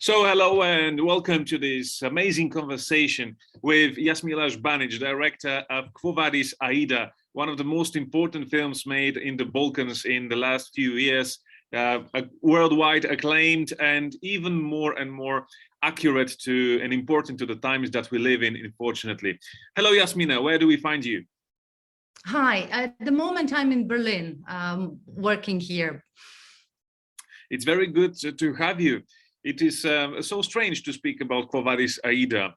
So hello and welcome to this amazing conversation with Jasmila Žbanić, director of Vadis Aida, one of the most important films made in the Balkans in the last few years, worldwide acclaimed and even more and more accurate to and important to the times that we live in, unfortunately. Hello, Jasmina, where do we find you? Hi, at the moment I'm in Berlin, working here. It's very good to have you. It is so strange to speak about Quo Vadis Aida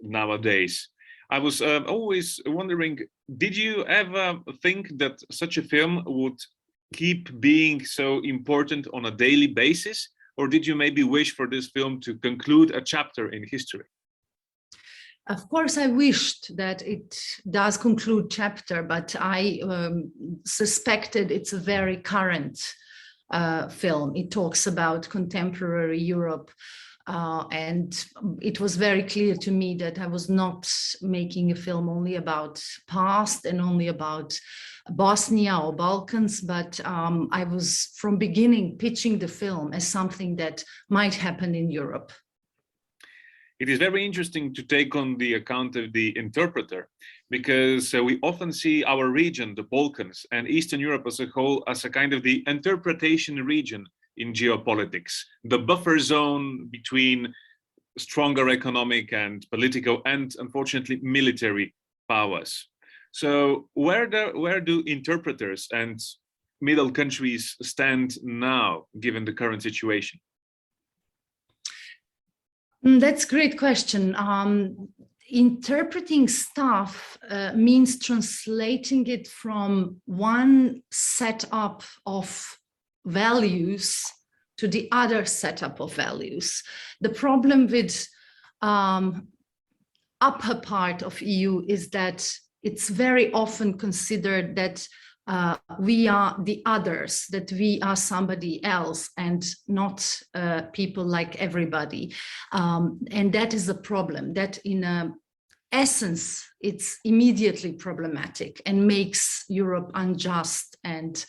nowadays. I was always wondering, did you ever think that such a film would keep being so important on a daily basis? Or did you maybe wish for this film to conclude a chapter in history? Of course, I wished that it does conclude chapter, but I suspected it's a very current film. It talks about contemporary Europe, and it was very clear to me that I was not making a film only about past and only about Bosnia or Balkans, but I was from beginning pitching the film as something that might happen in Europe. It is very interesting to take on the account of the interpreter, because we often see our region, the Balkans, and Eastern Europe as a whole as a kind of the interpretation region in geopolitics, the buffer zone between stronger economic and political and, unfortunately, military powers. So where do interpreters and middle countries stand now, given the current situation? That's a great question. Interpreting stuff means translating it from one setup of values to the other setup of values. The problem with upper part of EU is that it's very often considered that we are the others, that we are somebody else and not people like everybody. And that is a problem that in essence, it's immediately problematic and makes Europe unjust, and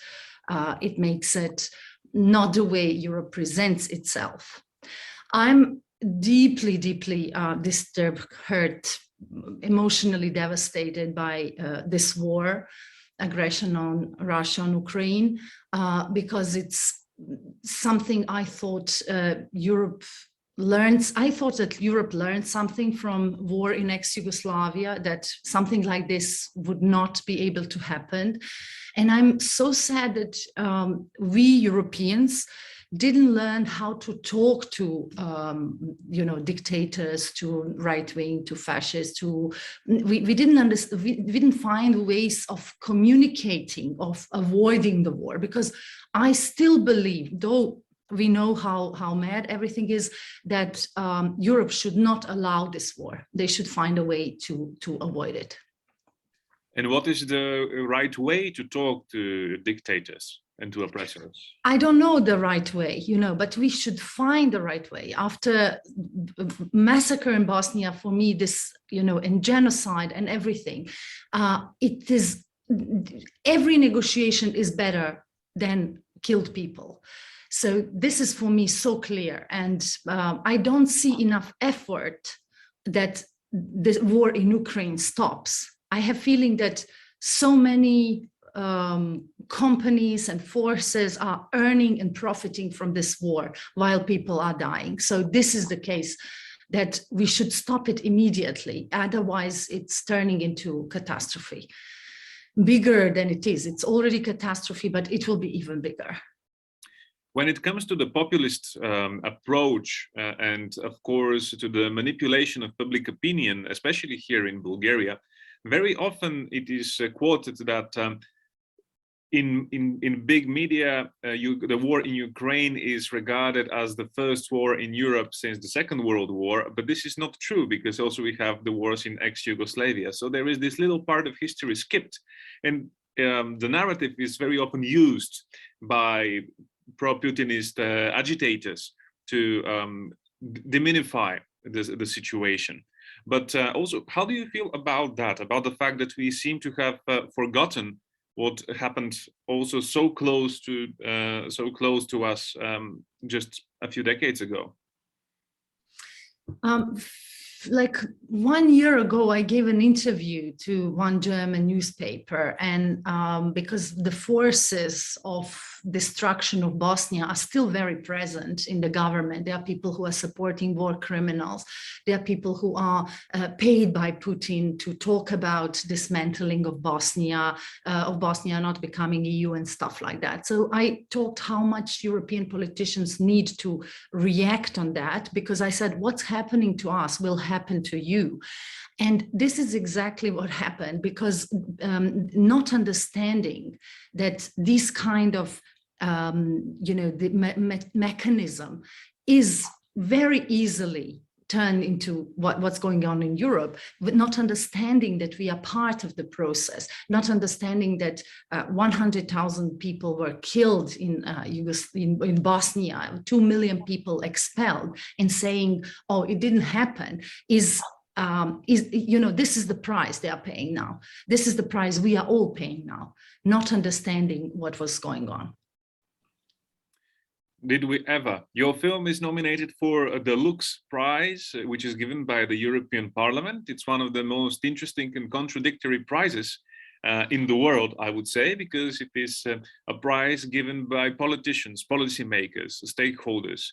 it makes it not the way Europe presents itself. I'm deeply, deeply disturbed, hurt, emotionally devastated by this war, aggression on Russia, on Ukraine, because it's something I thought Europe learns. I thought that Europe learned something from war in ex-Yugoslavia, that something like this would not be able to happen. And I'm so sad that we Europeans didn't learn how to talk to, dictators, to right-wing, to fascists, we didn't understand, we didn't find ways of communicating, of avoiding the war, because I still believe, though we know how mad everything is, that Europe should not allow this war. They should find a way to avoid it. And what is the right way to talk to dictators and to oppressors? I don't know the right way, but we should find the right way. After massacre in Bosnia, for me, this, and genocide and everything, it is, every negotiation is better than killed people. So this is for me so clear, and I don't see enough effort that the war in Ukraine stops. I have feeling that so many companies and forces are earning and profiting from this war while people are dying. So this is the case that we should stop it immediately. Otherwise, it's turning into catastrophe, bigger than it is. It's already catastrophe, but it will be even bigger. When it comes to the populist approach and, of course, to the manipulation of public opinion, especially here in Bulgaria, very often it is quoted that in big media, the war in Ukraine is regarded as the first war in Europe since the Second World War, but this is not true, because also we have the wars in ex-Yugoslavia. So there is this little part of history skipped, and the narrative is very often used by pro-Putinist agitators to diminify the situation. But also, how do you feel about that, about the fact that we seem to have forgotten what happened also so close to us just a few decades ago? Like 1 year ago, I gave an interview to one German newspaper, and because the forces of destruction of Bosnia are still very present in the government. There are people who are supporting war criminals. There are people who are paid by Putin to talk about dismantling of Bosnia not becoming EU and stuff like that. So I talked how much European politicians need to react on that, because I said, what's happening to us will happen to you. And this is exactly what happened, because not understanding that this kind of the mechanism is very easily turned into what's going on in Europe, but not understanding that we are part of the process, not understanding that 100,000 people were killed in Bosnia, 2 million people expelled, and saying, oh, it didn't happen, is this is the price they are paying now. This is the price we are all paying now, not understanding what was going on. Did we ever? Your film is nominated for the LUX Prize, which is given by the European Parliament. It's one of the most interesting and contradictory prizes in the world, I would say, because it is a prize given by politicians, policymakers, stakeholders,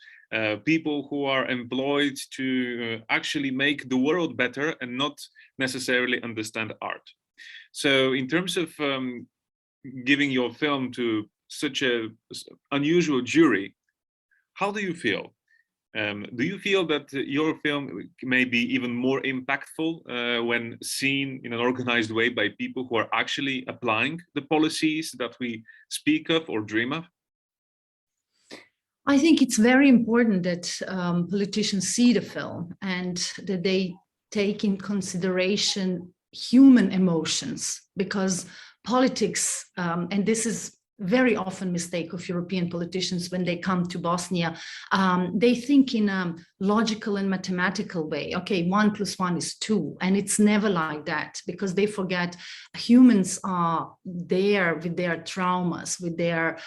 people who are employed to actually make the world better and not necessarily understand art. So in terms of giving your film to such an unusual jury, how do you feel? Do you feel that your film may be even more impactful when seen in an organized way by people who are actually applying the policies that we speak of or dream of? I think it's very important that politicians see the film and that they take in consideration human emotions, because politics, and this is very often mistake of European politicians when they come to Bosnia, they think in a logical and mathematical way. Okay, 1 + 1 is 2, and it's never like that, because they forget humans are there with their traumas, with their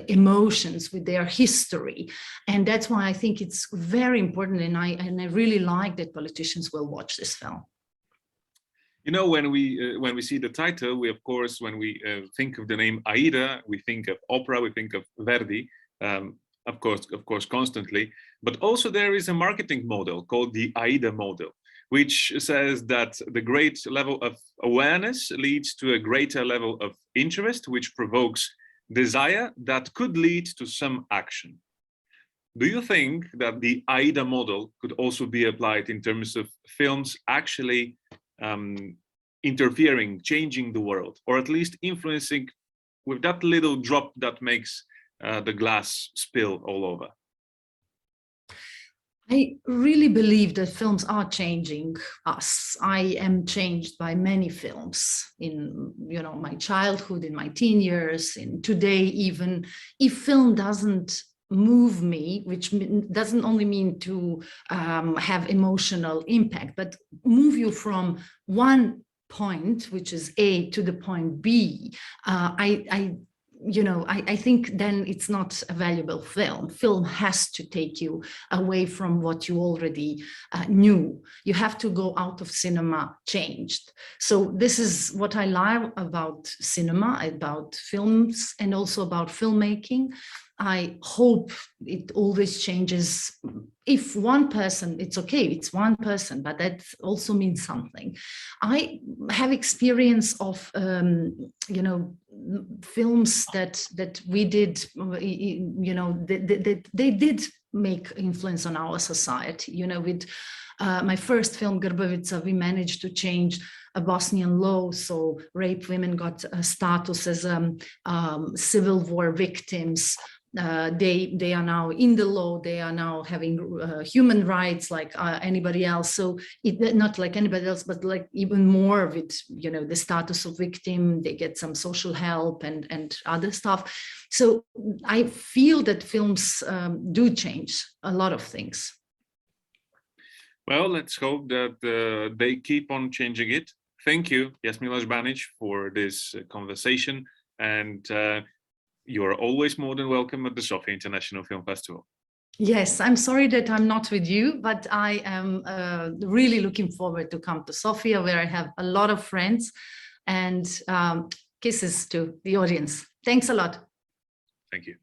emotions, with their history, and that's why I think it's very important. And I really like that politicians will watch this film. You know, when we see the title, we, of course, when we think of the name Aida, we think of opera, we think of Verdi, of course, constantly. But also there is a marketing model called the Aida model, which says that the great level of awareness leads to a greater level of interest, which provokes desire that could lead to some action. Do you think that the Aida model could also be applied in terms of films actually interfering, changing the world, or at least influencing with that little drop that makes the glass spill all over? I really believe that films are changing us. I am changed by many films in, my childhood, in my teen years, in today even. If film doesn't move me, which doesn't only mean to have emotional impact, but move you from one point, which is A, to the point B, I think then it's not a valuable film. Film has to take you away from what you already knew. You have to go out of cinema changed. So this is what I love about cinema, about films, and also about filmmaking. I hope it always changes. If one person, it's okay, it's one person, but that also means something. I have experience of, films that we did, they did make influence on our society. With my first film, Grbavica, we managed to change a Bosnian law, so rape women got a status as civil war victims. They are now in the law, they are now having human rights like anybody else. So not like anybody else, but like even more with, the status of victim, they get some social help and other stuff. So I feel that films do change a lot of things. Well, let's hope that they keep on changing it. Thank you, Jasmila Žbanić, for this conversation. And you are always more than welcome at the Sofia International Film Festival. Yes, I'm sorry that I'm not with you, but I am really looking forward to come to Sofia, where I have a lot of friends, and kisses to the audience. Thanks a lot. Thank you.